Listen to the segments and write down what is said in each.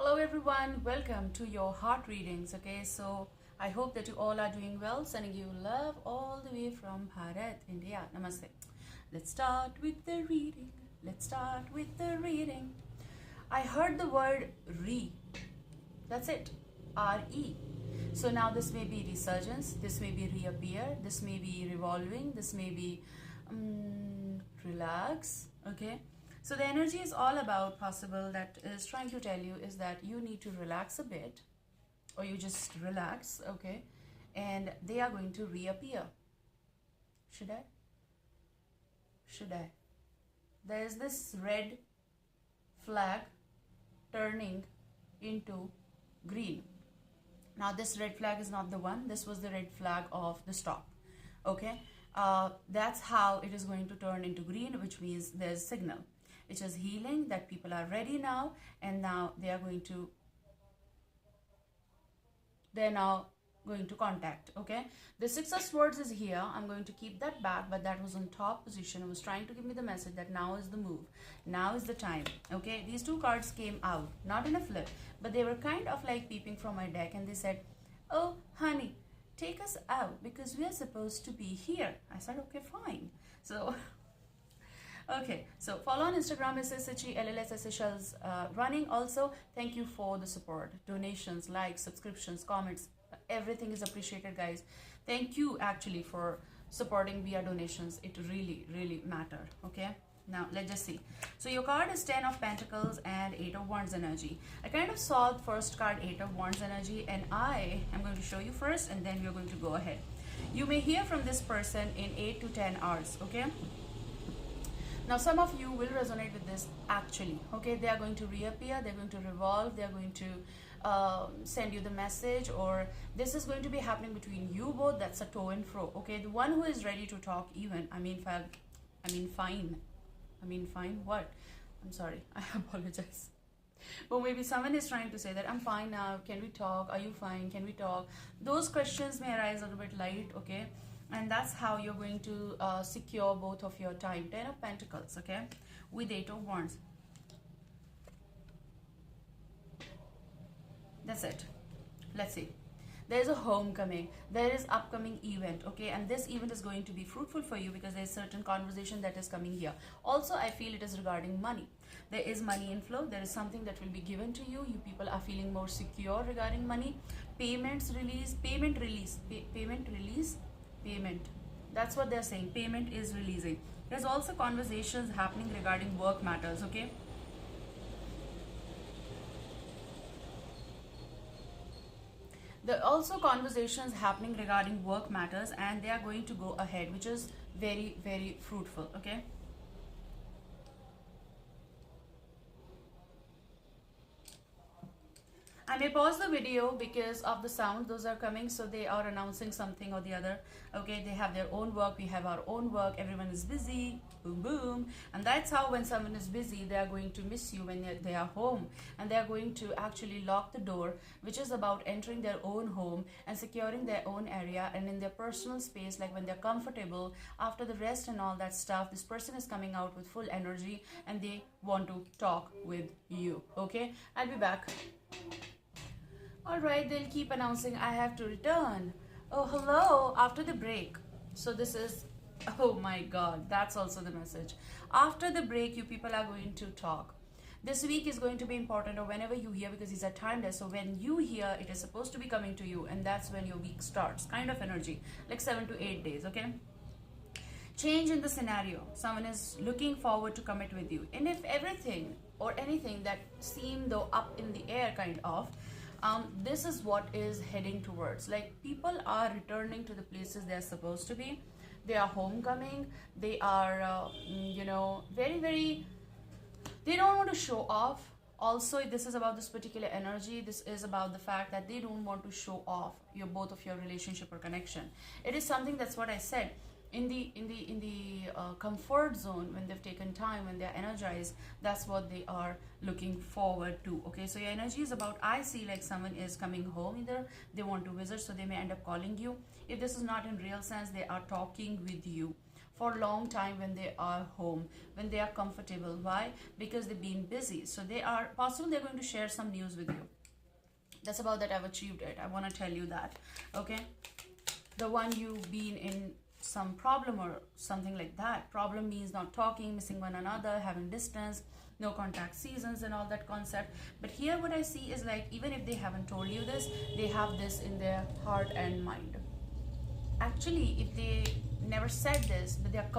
Hello everyone, welcome to your heart readings. Okay, so I hope that you all are doing well. Sending you love all the way from Bharat, India. Namaste. Let's start with the reading. I heard the word re. That's it. R-E. So now this may be resurgence, this may be reappear, this may be revolving, this may be relax. Okay. So the energy is all about possible that is trying to tell you is that you need to relax a bit, or you just relax, okay, and they are going to reappear. Should I? There's this red flag turning into green. Now this red flag is not the one, this was the red flag of the stop, okay. That's how it is going to turn into green, which means there's signal. It is healing, that people are ready now, and now they're now going to contact. Okay, the Six of Swords is here. I'm going to keep that back, but that was on top position. It was trying to give me the message that now is the move, now is the time. Okay, these two cards came out, not in a flip, but they were kind of like peeping from my deck, and they said, oh honey, take us out because we are supposed to be here. I said, okay, fine. So okay, so follow on Instagram, SSHE LLS running. Also, thank you for the support, donations, likes, subscriptions, comments. Everything is appreciated, guys. Thank you actually for supporting via donations. It really matter. Okay, now let's just see. So your card is 10 of Pentacles and 8 of Wands energy. I kind of saw the first card, 8 of Wands energy, and I am going to show you first, and then we're going to go ahead. You may hear from this person in 8 to 10 hours. Okay. Now, some of you will resonate with this actually, okay? They are going to reappear, they're going to revolve, they're going to send you the message, or this is going to be happening between you both. That's a to and fro, okay? The one who is ready to talk even, fine, what? I'm sorry, I apologize. But maybe someone is trying to say that I'm fine now, can we talk? Are you fine? Can we talk? Those questions may arise a little bit light, okay? And that's how you're going to secure both of your time. 10 of Pentacles, okay, with 8 of Wands. That's it. Let's see. There's a homecoming, there is upcoming event, okay, and this event is going to be fruitful for you because there's certain conversation that is coming here. Also, I feel it is regarding money. There is money inflow, there is something that will be given to you. You people are feeling more secure regarding money. Payment. That's what they're saying. Payment is releasing. There's also conversations happening regarding work matters, okay? There are also conversations happening regarding work matters, and they are going to go ahead, which is very fruitful, okay? I may pause the video because of the sound those are coming, so they are announcing something or the other. Okay, they have their own work, we have our own work, everyone is busy, boom boom. And that's how when someone is busy, they are going to miss you when they are home, and they are going to actually lock the door, which is about entering their own home and securing their own area and in their personal space. Like when they're comfortable after the rest and all that stuff, this person is coming out with full energy and they want to talk with you. Okay, I'll be back. Alright, they'll keep announcing I have to return. Oh, hello, after the break. So this is, oh my god, that's also the message. After the break, you people are going to talk. This week is going to be important, or whenever you hear, because these are timeless. So when you hear, it is supposed to be coming to you, and that's when your week starts. Kind of energy, like 7 to 8 days, okay? Change in the scenario. Someone is looking forward to commit with you. And if everything or anything that seemed though up in the air kind of, this is what is heading towards. Like people are returning to the places they are supposed to be. They are homecoming. They are, very, they don't want to show off. Also, this is about this particular energy. This is about the fact that they don't want to show off both of your relationship or connection. It is something, that's what I said. In the comfort zone, when they've taken time, when they're energized, that's what they are looking forward to. Okay, so your energy is about, I see like someone is coming home, either they want to visit, so they may end up calling you. If this is not in real sense, they are talking with you for a long time when they are home, when they are comfortable. Why? Because they've been busy. So they are possible they're going to share some news with you. That's about that I've achieved it. I want to tell you that. Okay, the one you've been in some problem or something like that. Problem means not talking, missing one another, having distance, no contact seasons and all that concept. But here what I see is like, even if they haven't told you this, they have this in their heart and mind. Actually, if they never said this, but they are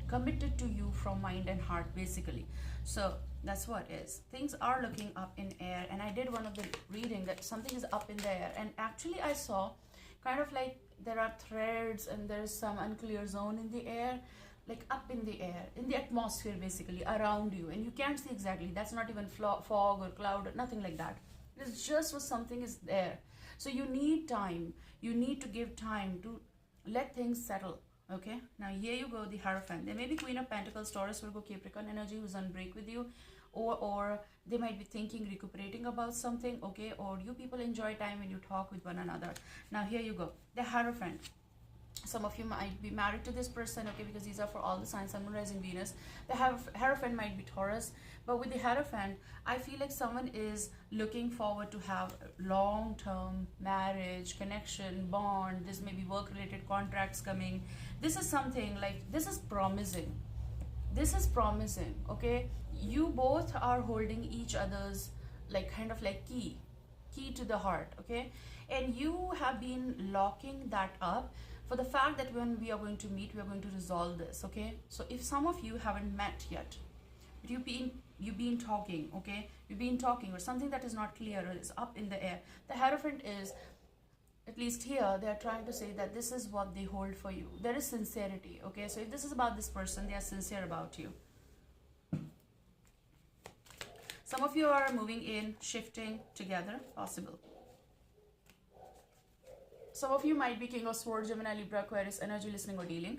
committed to you from mind and heart, basically. So that's what is. Things are looking up in air, and I did one of the reading that something is up in the air, and actually I saw kind of like there are threads and there's some unclear zone in the air, like up in the air, in the atmosphere, basically around you, and you can't see exactly. That's not even fog or cloud or nothing like that. It's just what something is there. So you need time. You need to give time to let things settle. Okay, now here you go, the Hierophant. There may be Queen of Pentacles, Taurus, Virgo, Capricorn energy who's on break with you, or they might be thinking, recuperating about something. Okay, or you people enjoy time when you talk with one another. Now here you go, the Hierophant. Some of you might be married to this person, okay, because these are for all the signs, Sun, Moon, Rising, Venus. The Hierophant might be Taurus, but with the Hierophant, I feel like someone is looking forward to have long-term marriage, connection, bond. This may be work-related contracts coming. This is something like, this is promising. This is promising, okay? You both are holding each other's, like, kind of like key to the heart, okay? And you have been locking that up for the fact that when we are going to meet, we are going to resolve this, okay? So if some of you haven't met yet, but you've been talking, okay? You've been talking, or something that is not clear or is up in the air. The Hierophant is, at least here, they are trying to say that this is what they hold for you. There is sincerity, okay? So if this is about this person, they are sincere about you. Some of you are moving in, shifting together, possible. Some of you might be King of Swords, Gemini, Libra, Aquarius energy, listening or dealing.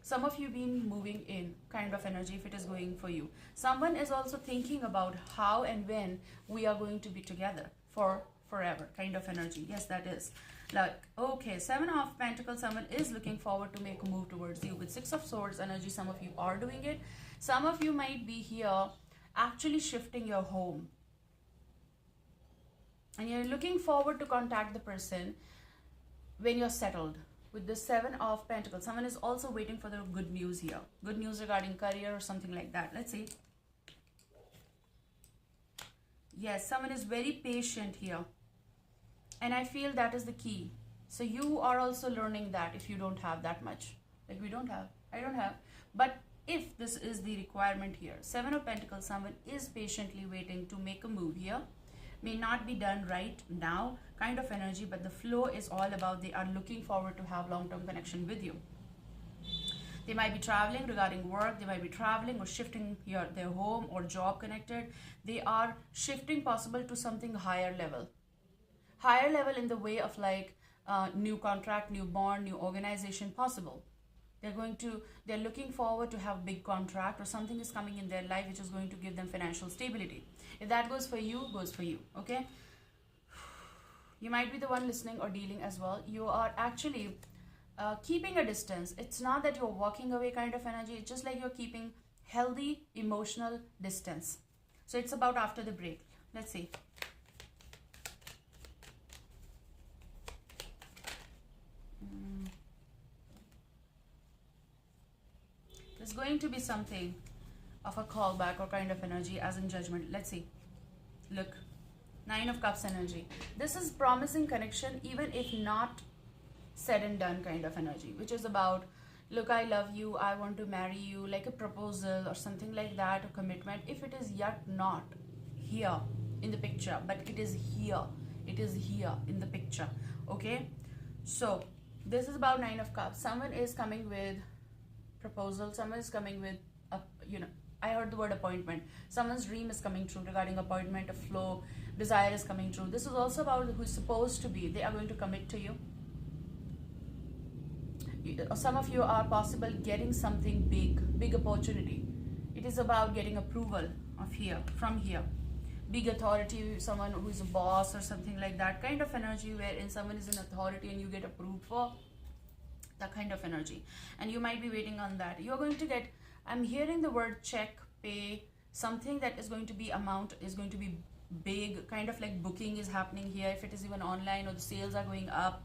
Some of you been moving in kind of energy if it is going for you. Someone is also thinking about how and when we are going to be together for forever kind of energy. Yes, that is. Like, okay, Seven of Pentacles, someone is looking forward to make a move towards you. With Six of Swords energy, some of you are doing it. Some of you might be here actually shifting your home. And you're looking forward to contact the person when you're settled. With the Seven of Pentacles, someone is also waiting for the good news here. Good news regarding career or something like that. Let's see. Yes, someone is very patient here. And I feel that is the key. So you are also learning that if you don't have that much. Like we don't have. I don't have. But if this is the requirement here, Seven of Pentacles, someone is patiently waiting to make a move here. May not be done right now kind of energy, but the flow is all about they are looking forward to have long-term connection with you. They might be traveling regarding work, they might be traveling or shifting their home or job connected. They are shifting possible to something higher level. Higher level in the way of like new contract, new bond, new organization possible. They're looking forward to have big contract or something is coming in their life which is going to give them financial stability. If that goes for you, goes for you, okay? You might be the one listening or dealing as well. You are actually keeping a distance. It's not that you're walking away kind of energy. It's just like you're keeping healthy emotional distance. So it's about after the break. Let's see. There's going to be something of a callback or kind of energy as in Judgment. Let's see. Look. Nine of Cups energy. This is promising connection even if not said and done kind of energy, which is about, look, I love you, I want to marry you, like a proposal or something like that, a commitment. If it is yet not here in the picture, but it is here. It is here in the picture. Okay? So, this is about Nine of Cups. Someone is coming with proposal. Someone is coming with, I heard the word appointment. Someone's dream is coming true regarding appointment, a flow, desire is coming true. This is also about who's supposed to be. They are going to commit to you. Some of you are possible getting something big opportunity. It is about getting approval of here, from here. Big authority, someone who is a boss or something like that. Kind of energy wherein someone is an authority and you get approved for. that kind of energy, and you might be waiting on that. You're going to get, I'm hearing the word check, pay, something that is going to be, amount is going to be big, kind of like booking is happening here, if it is even online, or the sales are going up.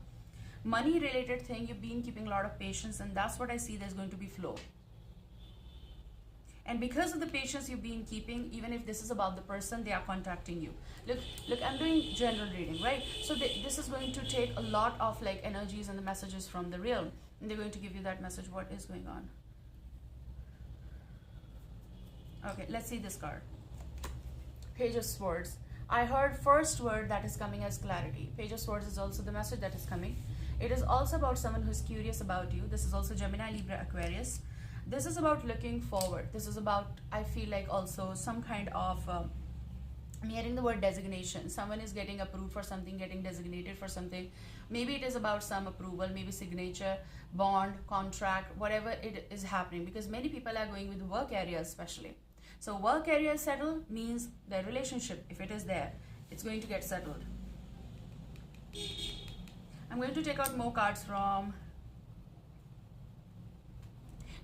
Money related thing, you've been keeping a lot of patience, and that's what I see. There's going to be flow. And because of the patience you've been keeping, even if this is about the person, they are contacting you. Look, I'm doing general reading, right? So this is going to take a lot of like energies and the messages from the realm, and they're going to give you that message. What is going on? Okay, let's see this card. Page of Swords. I heard first word that is coming as clarity. Page of Swords is also the message that is coming. It is also about someone who is curious about you. This is also Gemini, Libra, Aquarius. This is about looking forward. This is about, I feel like, also some kind of, I'm hearing the word designation. Someone is getting approved for something, getting designated for something. Maybe it is about some approval, maybe signature, bond, contract, whatever it is happening. Because many people are going with work areas especially. So work area settled means their relationship, if it is there, it's going to get settled. I'm going to take out more cards from...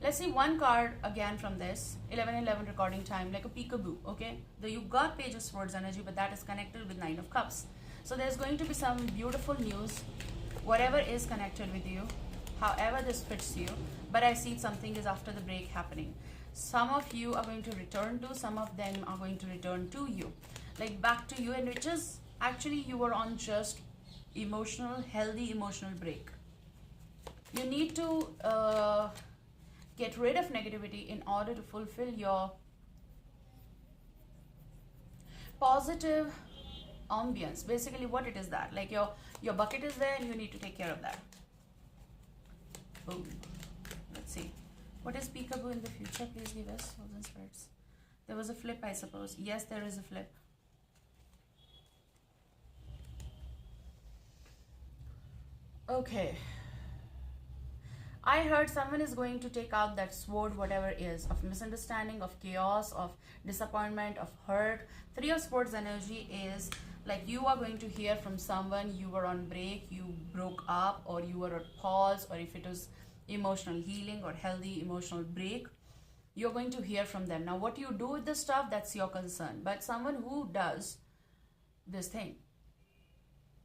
Let's see one card again from this. 11:11 recording time, like a peekaboo, okay? You got Page of Swords energy, but that is connected with Nine of Cups. So there's going to be some beautiful news, whatever is connected with you, however this fits you. But I see something is after the break happening. Some of you are going to return to, some of them are going to return to you. Like back to you, and which is actually you were on just emotional, healthy emotional break. You need to... get rid of negativity in order to fulfill your positive ambience. Basically what it is that, like your bucket is there and you need to take care of that. Boom. Let's see. What is peekaboo in the future? Please give us, souls and spirits. There was a flip, I suppose. Yes, there is a flip. Okay. I heard someone is going to take out that sword, whatever it is, of misunderstanding, of chaos, of disappointment, of hurt. Three of Swords energy is like you are going to hear from someone, you were on break, you broke up, or you were at pause, or if it was emotional healing or healthy emotional break, you're going to hear from them. Now, what you do with this stuff, that's your concern. But someone who does this thing,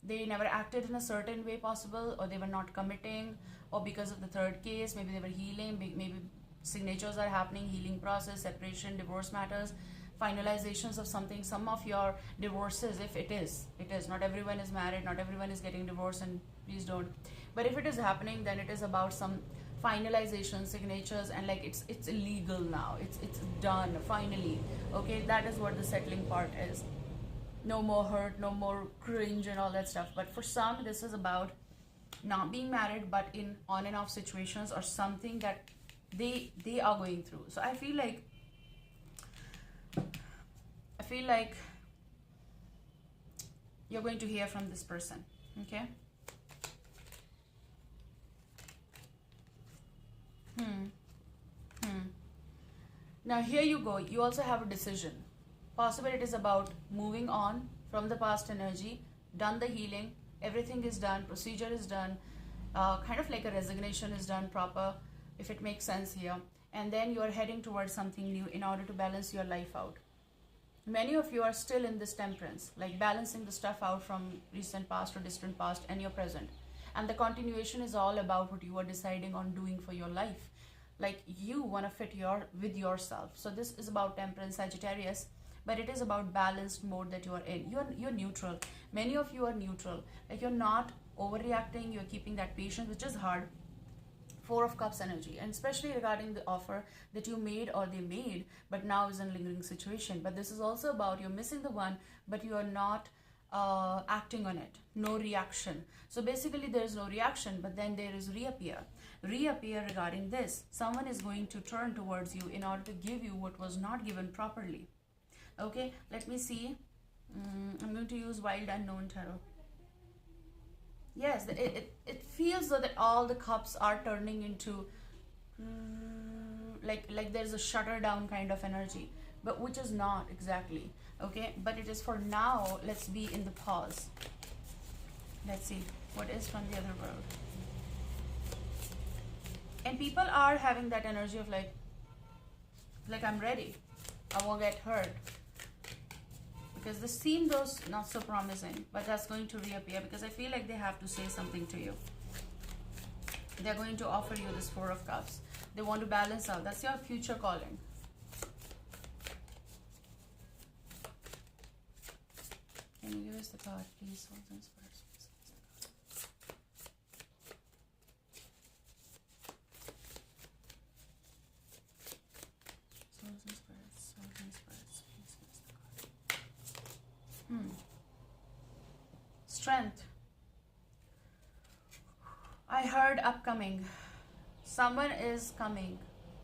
they never acted in a certain way possible, or they were not committing, or because of the third case, maybe they were healing, maybe signatures are happening, healing process, separation, divorce matters, finalizations of something. Some of your divorces, if it is, not everyone is married, not everyone is getting divorced, and please don't. But if it is happening, then it is about some finalization, signatures, and like it's illegal now. It's done finally. Okay, that is what the settling part is. No more hurt, no more cringe and all that stuff. But for some, this is about not being married, but in on and off situations, or something that they are going through. So I feel like you're going to hear from this person. Okay. Now here you go. You also have a decision. Possibly it is about moving on from the past energy, done the healing, everything is done, procedure is done, kind of like a resignation is done proper, if it makes sense here. And then you are heading towards something new in order to balance your life out. Many of you are still in this temperance, like balancing the stuff out from recent past or distant past and your present. And the continuation is all about what you are deciding on doing for your life. Like you want to fit with yourself. So this is about temperance, Sagittarius. But it is about balanced mode that you are in. You're neutral. Many of you are neutral. Like you're not overreacting. You're keeping that patience, which is hard. Four of Cups energy, and especially regarding the offer that you made or they made, but now is in a lingering situation. But this is also about you're missing the one, but you are not acting on it. No reaction. So basically there is no reaction, but then there is reappear regarding this. Someone is going to turn towards you in order to give you what was not given properly. Okay, let me see. I'm going to use Wild Unknown Tarot. Yes, it feels though that all the cups are turning into like there's a shutter down kind of energy, but which is not exactly. Okay, but it is for now. Let's be in the pause. Let's see what is from the other world. And people are having that energy of like I'm ready, I won't get hurt, because the scene goes not so promising, but that's going to reappear because I feel like they have to say something to you. They're going to offer you this Four of Cups. They want to balance out. That's your future calling. Can you give us the card, please? Souls and spirits, please give us the card. Souls and spirits, please give us the card. Strength. I heard upcoming. Someone is coming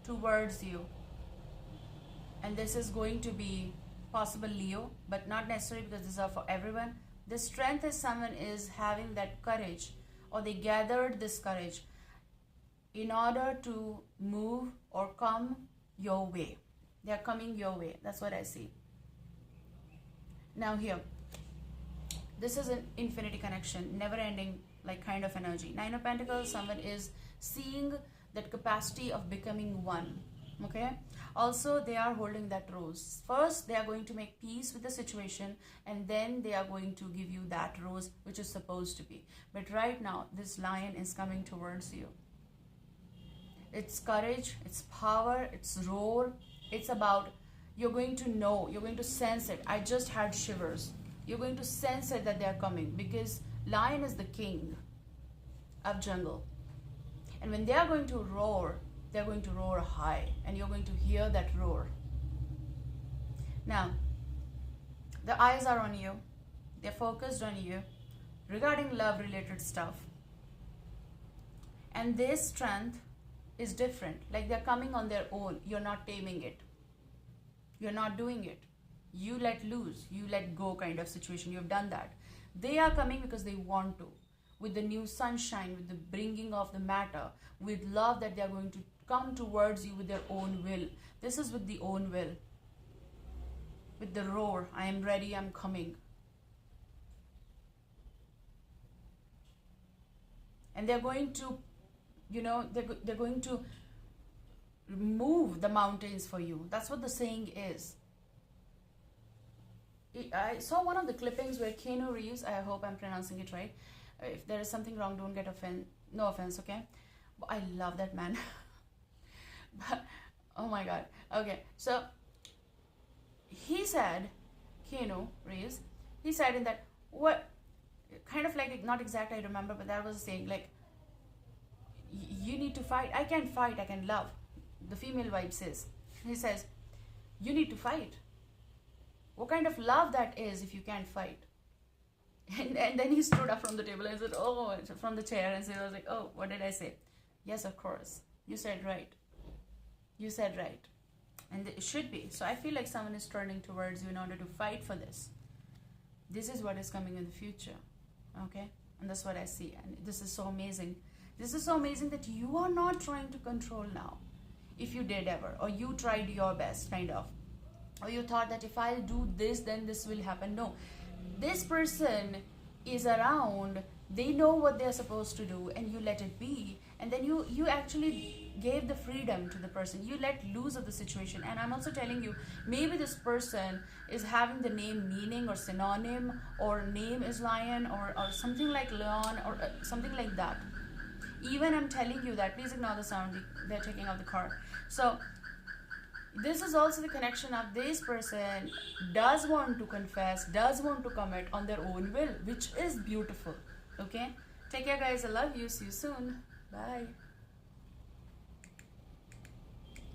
towards you. And this is going to be possible Leo, but not necessarily, because these are for everyone. The strength is someone is having that courage, or they gathered this courage in order to move or come your way. They are coming your way. That's what I see. Now here, this is an infinity connection, never ending like kind of energy. Nine of Pentacles, someone is seeing that capacity of becoming one. Okay, also they are holding that rose. First they are going to make peace with the situation, and then they are going to give you that rose which is supposed to be. But right now this lion is coming towards you. It's courage, it's power, it's roar. It's about, you're going to know, you're going to sense it. I just had shivers. You're going to sense it that they are coming, because lion is the king of jungle. And when they are going to roar, they're going to roar high, and you're going to hear that roar. Now, the eyes are on you. They're focused on you regarding love related stuff. And this strength is different. Like they're coming on their own. You're not taming it. You're not doing it. You let loose, you let go kind of situation. You've done that. They are coming because they want to. With the new sunshine, with the bringing of the matter, with love, that they are going to come towards you with their own will. This is with the own will. With the roar, I am ready, I'm coming. And they're going to, you know, they're going to move the mountains for you. That's what the saying is. I saw one of the clippings where Keanu Reeves, I hope I'm pronouncing it right. If there is something wrong, don't get offended. No offense, okay? But I love that man. But, oh my God. Okay, so he said, Keanu Reeves, he said in that, what, kind of like, not exact I remember, but that was saying, like, you need to fight. I can't fight, I can love. The female vibe says. He says, you need to fight. What kind of love that is if you can't fight? And then he stood up from the table and said, oh, from the chair, and said, I was like, oh, what did I say? Yes, of course. You said right. You said right. And it should be. So I feel like someone is turning towards you in order to fight for this. This is what is coming in the future. Okay? And that's what I see. And this is so amazing. This is so amazing that you are not trying to control now. If you did ever. Or you tried your best, kind of. Or you thought that if I'll do this, then this will happen. No. This person is around. They know what they're supposed to do, and you let it be. And then you actually gave the freedom to the person. You let loose of the situation. And I'm also telling you, maybe this person is having the name meaning or synonym, or name is lion, or something like leon, or something like that. Even I'm telling you that, please ignore the sound. They're taking out the car. So this is also the connection of this person does want to confess, does want to commit on their own will, which is beautiful. Okay? Take care, guys. I love you. See you soon. Bye.